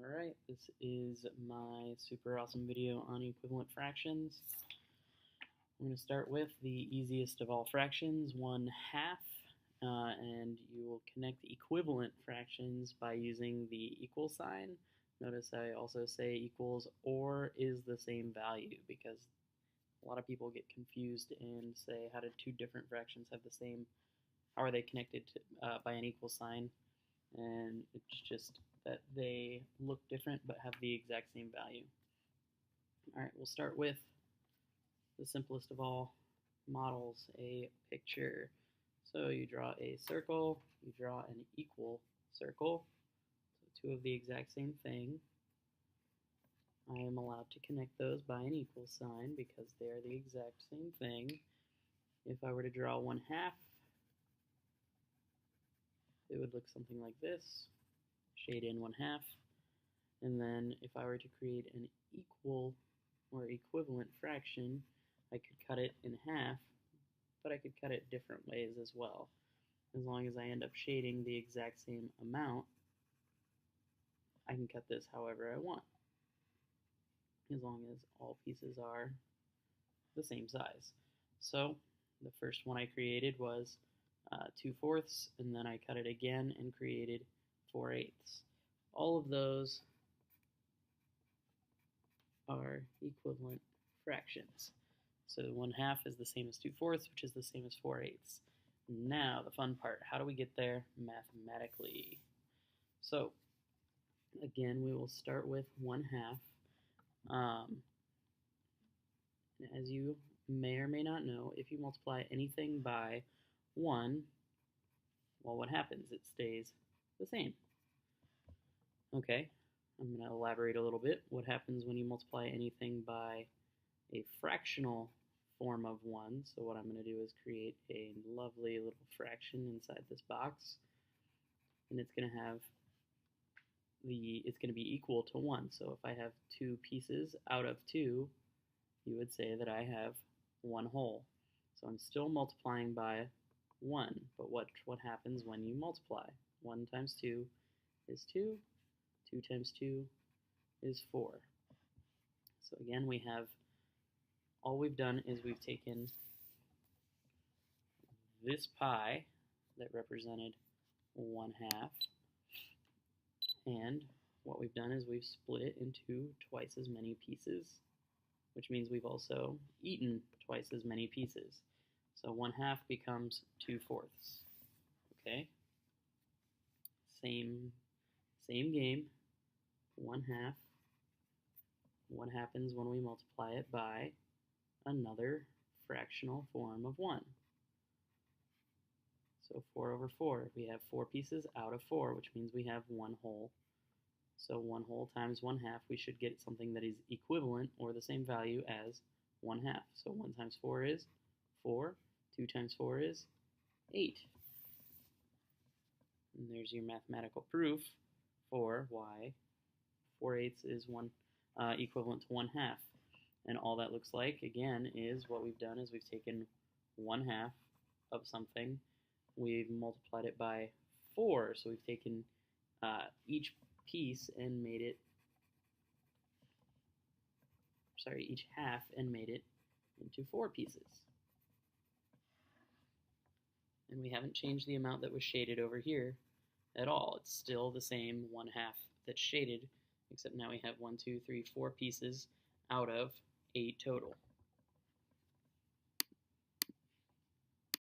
Alright, this is my super awesome video on equivalent fractions. I'm going to start with the easiest of all fractions, 1/2, and you will connect equivalent fractions by using the equal sign. Notice I also say equals or is the same value, because a lot of people get confused and say, how did two different fractions have the same, how are they connected to, by an equal sign? And it's just that they look different but have the exact same value. Alright, we'll start with the simplest of all models, a picture. So you draw a circle, you draw an equal circle, so two of the exact same thing. I am allowed to connect those by an equal sign because they are the exact same thing. If I were to draw 1/2, it would look something like this. Shade in 1/2, and then if I were to create an equal or equivalent fraction, I could cut it in half, but I could cut it different ways as well. As long as I end up shading the exact same amount, I can cut this however I want, as long as all pieces are the same size. So the first one I created was 2/4, and then I cut it again and created 4/8. All of those are equivalent fractions. So 1/2 is the same as 2/4, which is the same as 4/8. Now the fun part, how do we get there mathematically? So again, we will start with 1/2. As you may or may not know, if you multiply anything by 1, well, what happens? It stays the same. Okay, I'm going to elaborate a little bit. What happens when you multiply anything by a fractional form of 1? So what I'm going to do is create a lovely little fraction inside this box, and it's going to have it's going to be equal to 1. So if I have 2 pieces out of 2, you would say that I have 1 whole. So I'm still multiplying by 1, but what happens when you multiply? 1 times 2 is 2, 2 times 2 is 4. So again, all we've done is we've taken this pie that represented 1/2, and what we've done is we've split it into twice as many pieces, which means we've also eaten twice as many pieces. So 1/2 becomes 2/4. Okay? Same game. 1/2. What happens when we multiply it by another fractional form of 1? So 4/4. We have 4 pieces out of 4, which means we have 1 whole. So 1 whole times 1/2, we should get something that is equivalent or the same value as 1/2. So 1 times 4 is 4. 2 times 4 is 8. And there's your mathematical proof for why 4/8 is equivalent to 1/2. And all that looks like, again, is what we've done is we've taken 1/2 of something, we've multiplied it by 4. So we've taken each piece and made it, each half and made it into 4 pieces. And we haven't changed the amount that was shaded over here at all. It's still the same 1/2 that's shaded, except now we have 1, 2, 3, 4 pieces out of 8 total.